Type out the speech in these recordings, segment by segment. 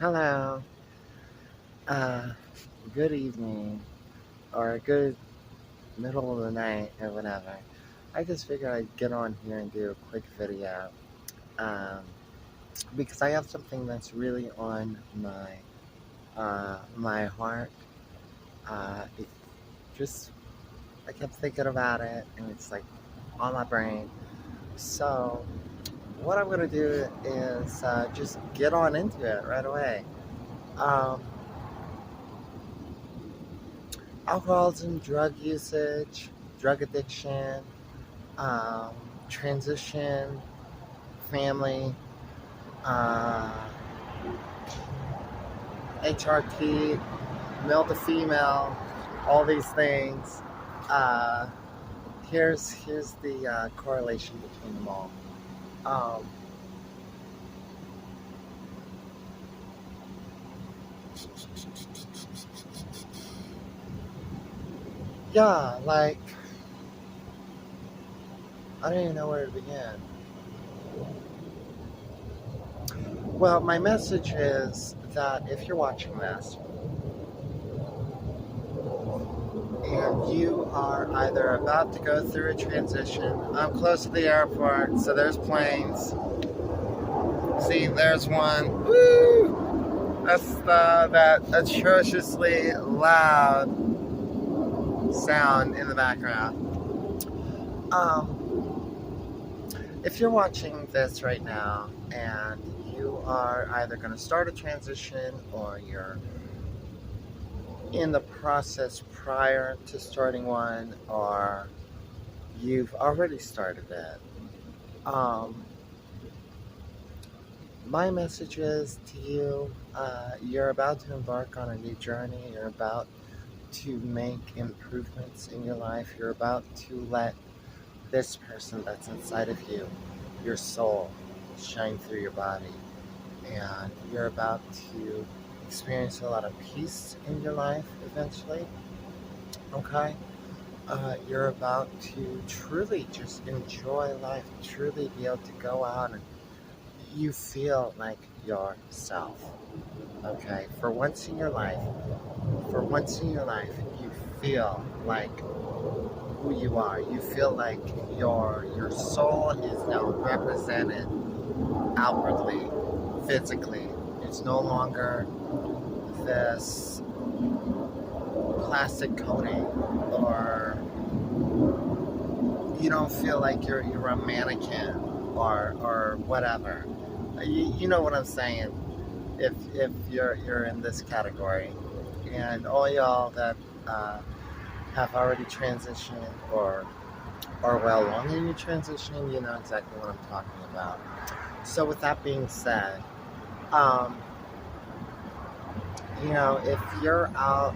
Hello. Uh, Good evening or good middle of the night or whatever. I just figured I'd get on here and do a quick video um, because I have something that's really on my heart. It just I kept thinking about it and it's like on my brain. So what I'm gonna do is just get on into it right away. Um, Alcoholism, drug usage, drug addiction, um, transition, family, uh, HRT, male to female, all these things. Uh, here's the correlation between them all. Um, yeah, like I don't even know where to begin. Well, my message is that if you're watching this and you are either about to go through a transition, I'm close to the airport, so there's planes. See, there's one. Woo! That's that atrociously loud sound in the background. Um, if you're watching this right now and you are either going to start a transition or you're in the process prior to starting one or you've already started it, my message is to you, you're about to embark on a new journey. You're about to make improvements in your life. You're about to let this person that's inside of you, your soul, shine through your body. And you're about to experience a lot of peace in your life eventually. Okay? You're about to truly just enjoy life, truly be able to go out and you feel like yourself. Okay? For once in your life, you feel like who you are. You feel like your soul is now represented outwardly, physically. It's no longer this plastic coating, or you don't feel like you're a mannequin or whatever. You know what I'm saying? If you're in this category, and all y'all that uh, have already transitioned or well along in your transition, you know exactly what I'm talking about. So with that being said, um, if you're out,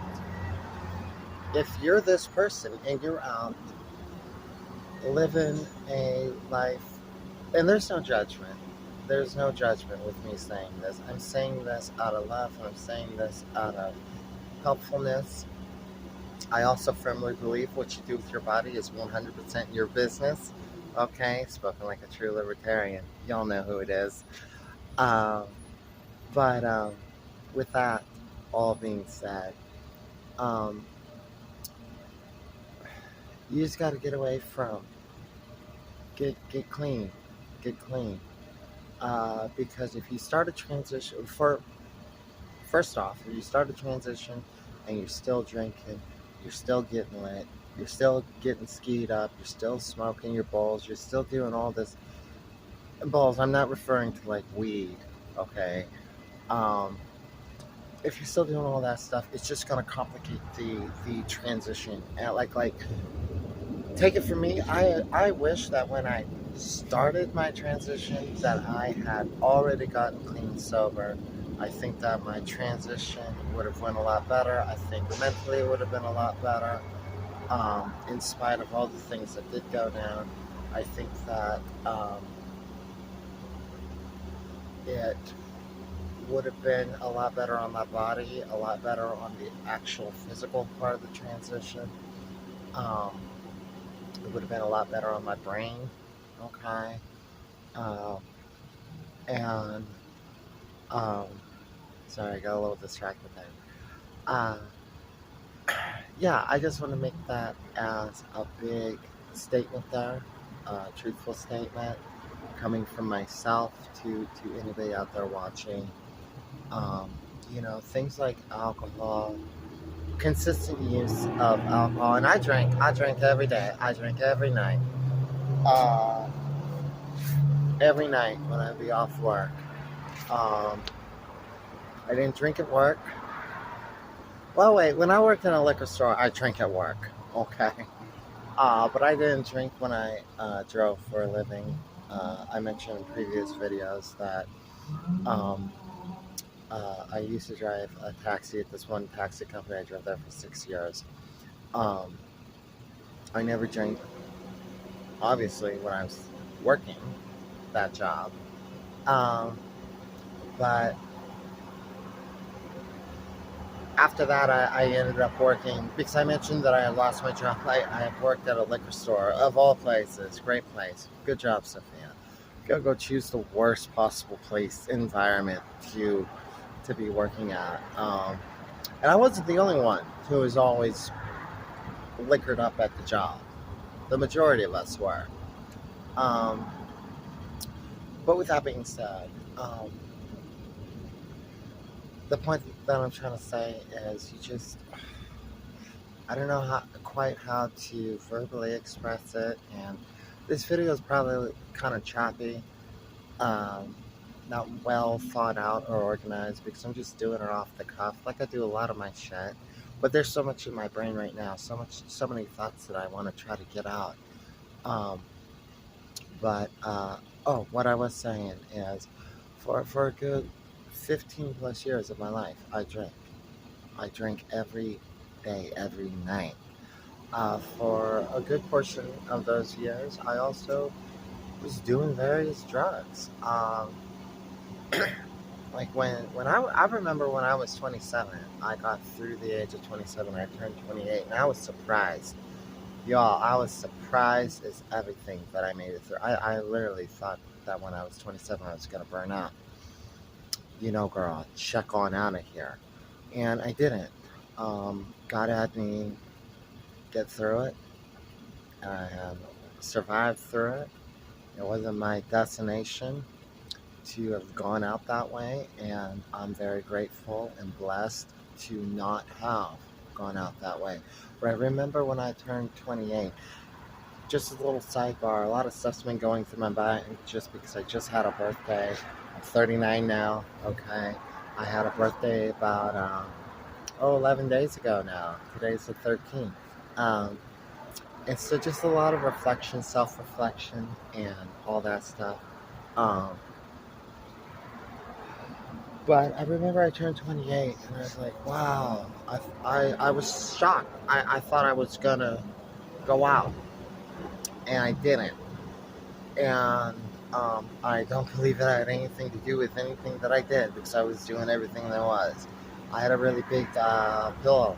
if you're this person and you're out living a life, and there's no judgment. There's no judgment with me saying this. I'm saying this out of love, and I'm saying this out of helpfulness. I also firmly believe what you do with your body is 100% your business. Okay, spoken like a true libertarian. Y'all know who it is. Um, but with that all being said, um, you just got to get away from get clean, get clean. Because if you start a transition, first off, if you start a transition and you're still drinking, you're still getting lit, you're still getting skied up, you're still smoking your bowls, you're still doing all this bowls. I'm not referring to like weed, okay? Um, if you're still doing all that stuff, it's just gonna complicate the transition. And like take it from me, I wish that when I started my transition that I had already gotten clean sober. I think that my transition would have went a lot better. I think mentally it would have been a lot better. In spite of all the things that did go down, I think that it would have been a lot better on my body, a lot better on the actual physical part of the transition. Um, it would have been a lot better on my brain. Okay. Um, and um, Sorry, I got a little distracted there. Uh, yeah, I just want to make that as a big statement there, a truthful statement coming from myself to anybody out there watching. Um, things like alcohol, consistent use of alcohol, and I drink every day. I drink every night. Uh, every night when I be off work. Um, I didn't drink at work. Well, wait, when I worked in a liquor store, I drank at work. Okay. But I didn't drink when I drove for a living. I mentioned in previous videos that um, I used to drive a taxi at this one taxi company. I drove there for 6 years. Um, I never drank, obviously, when I was working that job. Um, but after that, I ended up working because I mentioned that I had lost my job. I had worked at a liquor store, of all places. Great place. Good job, Sophia. Go choose the worst possible place, environment to be working at. And I wasn't the only one who was always liquored up at the job. The majority of us were. Um, but with that being said, the point that I'm trying to say is I don't know quite how to verbally express it, and this video is probably kind of choppy, um, not well thought out or organized because I'm just doing it off the cuff, like I do a lot of my shit. But there's so much in my brain right now, so many thoughts that I want to try to get out. Um, but what I was saying is, for a good 15 plus years of my life, I drink. I drink every day, every night. For a good portion of those years, I also was doing various drugs. Like when I remember when I was 27, I got through the age of 27, I turned 28, and I was surprised. Y'all, I was surprised as everything that I made it through. I literally thought that when I was 27, I was going to burn out. Girl, check on out of here. And I didn't. God had me get through it. I have survived through it. It wasn't my destination to have gone out that way, and I'm very grateful and blessed to not have gone out that way. But I remember when I turned 28, just a little sidebar, a lot of stuff's been going through my mind just because I just had a birthday. I'm 39 now, okay? I had a birthday about 11 days ago now. Today's the 13th. Um, and so just a lot of reflection, self-reflection, and all that stuff. Um, but I remember I turned 28, and I was like, wow. I was shocked. I thought I was going to go out, and I didn't. And I don't believe it had anything to do with anything that I did because I was doing everything there was. I had a really big pill,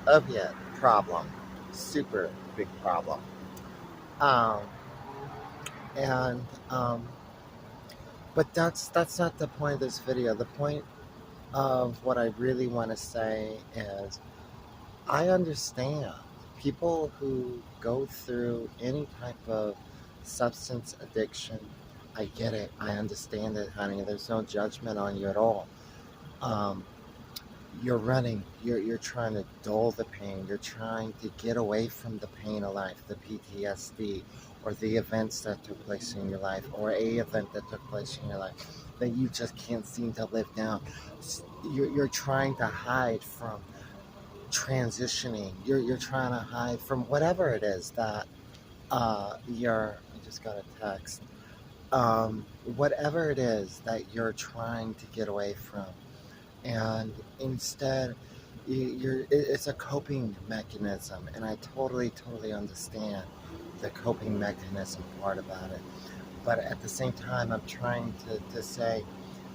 opiate problem, super big problem. Um, and But that's not the point of this video. The point of what I really want to say is I understand people who go through any type of substance addiction. I get it. I understand it, honey. There's no judgment on you at all. Um, you're running. You're trying to dull the pain. You're trying to get away from the pain of life, the PTSD, or the events that took place in your life, or a event that took place in your life that you just can't seem to live down. You're trying to hide from transitioning. You're trying to hide from whatever it is that I just got a text. Whatever it is that you're trying to get away from, and instead it's a coping mechanism, and I totally understand the coping mechanism part about it. But at the same time, I'm trying to say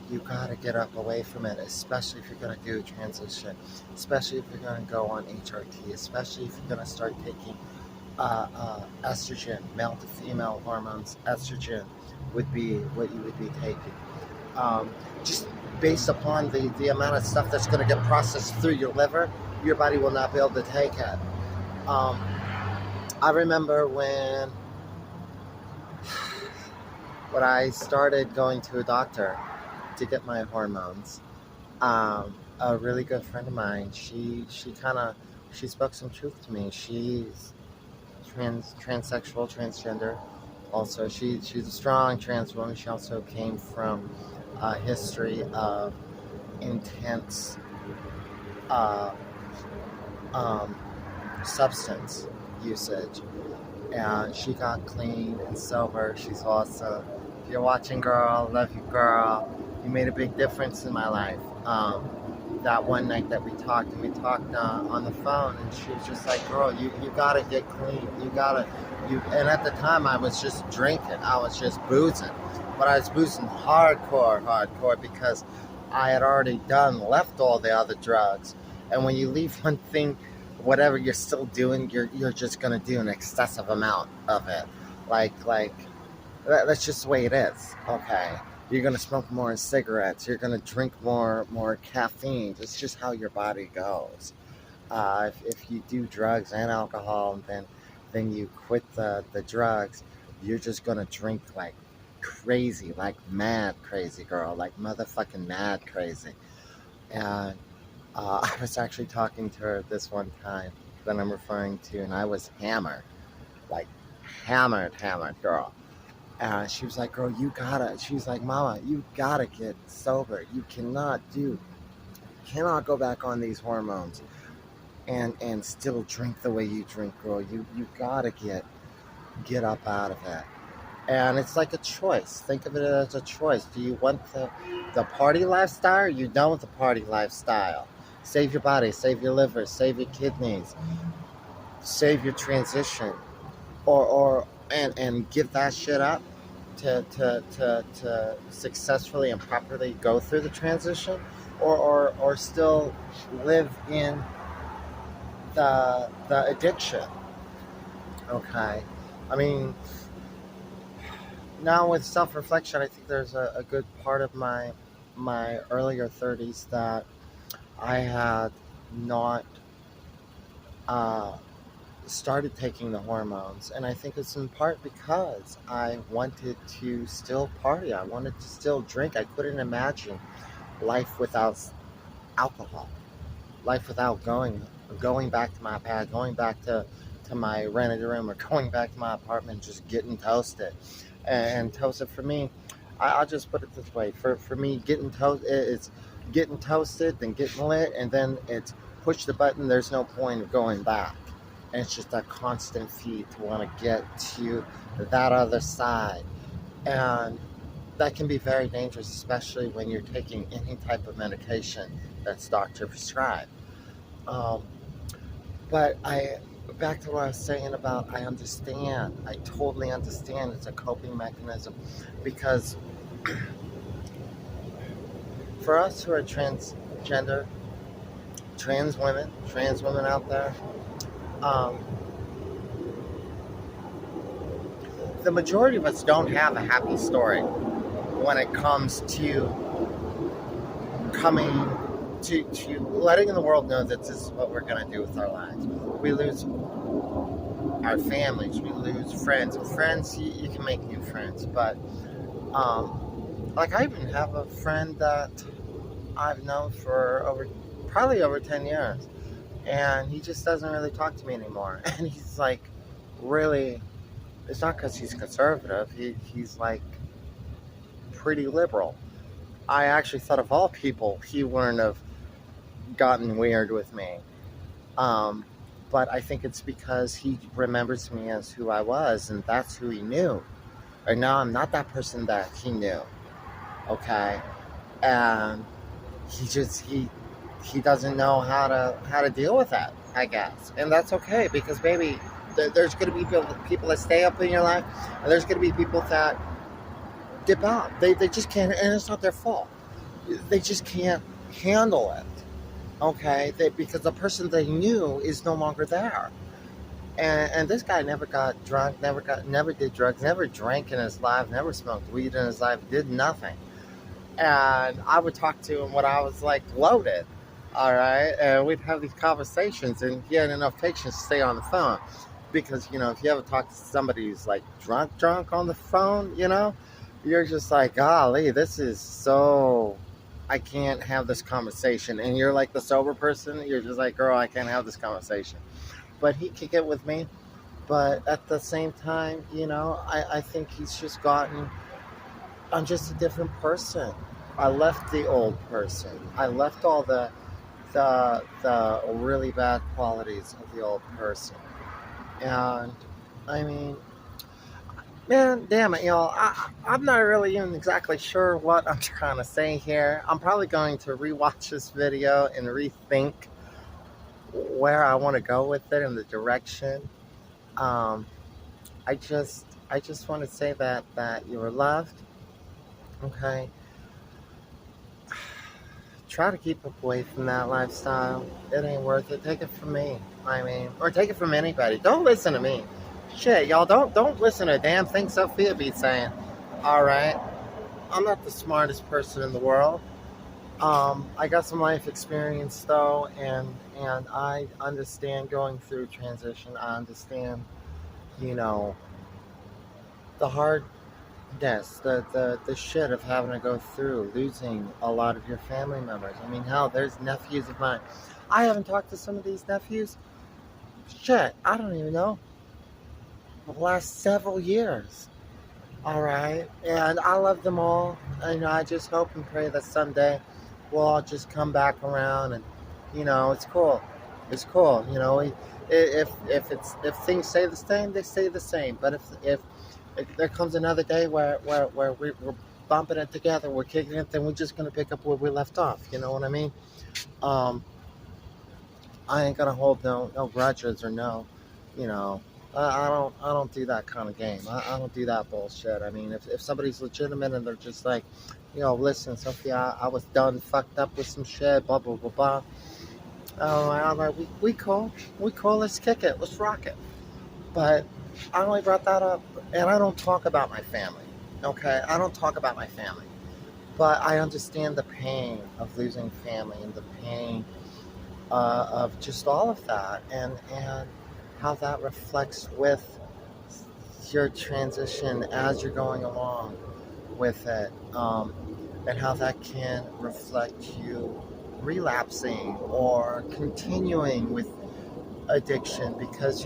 you got to get up away from it, especially if you're going to do a transition, especially if you're going to go on HRT, especially if you're going to start taking estrogen, male to female hormones. Estrogen would be what you would be taking. Um, just based upon the amount of stuff that's going to get processed through your liver, your body will not be able to take it. Um, I remember when I started going to a doctor to get my hormones. A really good friend of mine, she spoke some truth to me. She's transsexual, transgender. Also, she's a strong trans woman. She also came from a history of intense uh, um, substance usage, and she got clean and sober. She's awesome. If you're watching, girl, love you, girl. You made a big difference in my life. That one night that we talked, and we talked on the phone, and she was just like, girl, you gotta get clean. And at the time I was just drinking. I was just boozing. But I was boozing hardcore, because I had already left all the other drugs. And when you leave one thing, whatever you're still doing, you're just gonna do an excessive amount of it. Like that's just the way it is. Okay, you're gonna smoke more cigarettes. You're gonna drink more caffeine. It's just how your body goes. If you do drugs and alcohol, and then you quit the drugs, you're just gonna drink like crazy, like mad crazy, girl, like motherfucking mad crazy. And I was actually talking to her this one time that I'm referring to, and I was hammered, like hammered, girl. She was like, girl, she was like, mama, you gotta get sober. You cannot go back on these hormones and still drink the way you drink, girl. You gotta get up out of it. And it's like a choice. Think of it as a choice. Do you want the party lifestyle, or you don't want the party lifestyle? Save your body, save your liver, save your kidneys, save your transition, and give that shit up to successfully and properly go through the transition, or still live in the addiction. Okay, I mean, now with self-reflection, I think there's a good part of my earlier 30s that I had not uh, started taking the hormones, and I think it's in part because I wanted to still party. I wanted to still drink. I couldn't imagine life without alcohol, life without going back to my pad, going back to my rented room, or going back to my apartment, just getting toasted. And toasted for me, I'll just put it this way: for me, getting toasted, it's getting toasted, then getting lit, and then it's push the button. There's no point of going back, and it's just a constant feed to want to get to that other side. And that can be very dangerous, especially when you're taking any type of medication that's doctor prescribed. Um, but back to what I was saying about, I totally understand it's a coping mechanism, because for us who are transgender, trans women out there, um, the majority of us don't have a happy story when it comes to coming to letting the world know that this is what we're going to do with our lives. We lose our families, we lose friends. And friends, you can make new friends, but like I even have a friend that I've known for probably over 10 years, and he just doesn't really talk to me anymore. And he's like, really, it's not because he's conservative. He's like pretty liberal. I actually thought, of all people, he wouldn't have gotten weird with me. Um, but I think it's because he remembers me as who I was, and that's who he knew. And now I'm not that person that he knew. Okay, and he doesn't know how to deal with that, I guess, and that's okay, because baby, there's going to be people that stay up in your life, and there's going to be people that dip out. They just can't, and it's not their fault. They just can't handle it. Okay, because the person they knew is no longer there. And this guy never got drunk, never did drugs, never drank in his life, never smoked weed in his life, did nothing. And I would talk to him when I was like loaded. All right. And we'd have these conversations, and he had enough patience to stay on the phone. Because, if you ever talk to somebody who's like drunk on the phone, you're just like, golly, this is so. I can't have this conversation. And you're like the sober person, you're just like, girl, I can't have this conversation. But he could get with me. But at the same time, I think he's just gotten. I'm just a different person. I left the old person. I left all the really bad qualities of the old person. And I mean, man, damn it, I'm not really even exactly sure what I'm trying to say here. I'm probably going to rewatch this video and rethink where I want to go with it and the direction. Um, I just want to say that you were loved. Okay, try to keep away from that lifestyle. It ain't worth it. Take it from me. I mean, or take it from anybody. Don't listen to me. Shit, y'all, don't listen to a damn thing Sophia be saying. All right, I'm not the smartest person in the world. I got some life experience though, and I understand going through transition. I understand, you know, the hardness, the shit of having to go through losing a lot of your family members. I mean, hell, there's nephews of mine. I haven't talked to some of these nephews. Shit, I don't even know. The last several years. All right, and I love them all. And I just hope and pray that someday we'll all just come back around, and it's cool. It's cool. If things stay the same, they stay the same. But if there comes another day where we're bumping it together, we're kicking it, then we're just gonna pick up where we left off. You know what I mean? Um, I ain't gonna hold no grudges or no, you know. I don't do that kind of game. I don't do that bullshit. I mean, if somebody's legitimate and they're just like, listen, Sophia, I was done, fucked up with some shit, blah blah blah blah. Oh, I'm like, we cool. Let's kick it, let's rock it. But I only brought that up, and I don't talk about my family. Okay, I don't talk about my family, but I understand the pain of losing family and the pain of just all of that, and how that reflects with your transition as you're going along with it, and how that can reflect you relapsing or continuing with addiction because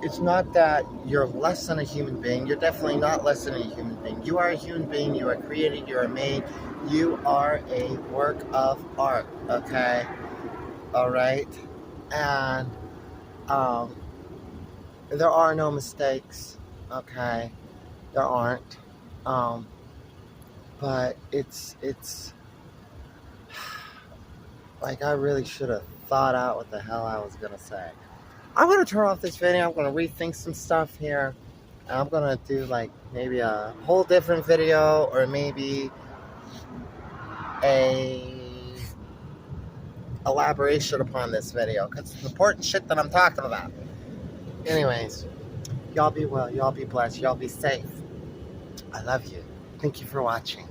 it's not that you're less than a human being. You're definitely not less than a human being. You are a human being. You are created. You are made. You are a work of art. Okay? All right? And um, there are no mistakes. Okay? There aren't. Um, but it's like I really should have thought out what the hell I was going to say. I'm going to turn off this video. I'm going to rethink some stuff here. And I'm going to do like maybe a whole different video or maybe a elaboration upon this video because it's important shit that I'm talking about. Anyways, y'all be well. Y'all be blessed. Y'all be safe. I love you. Thank you for watching.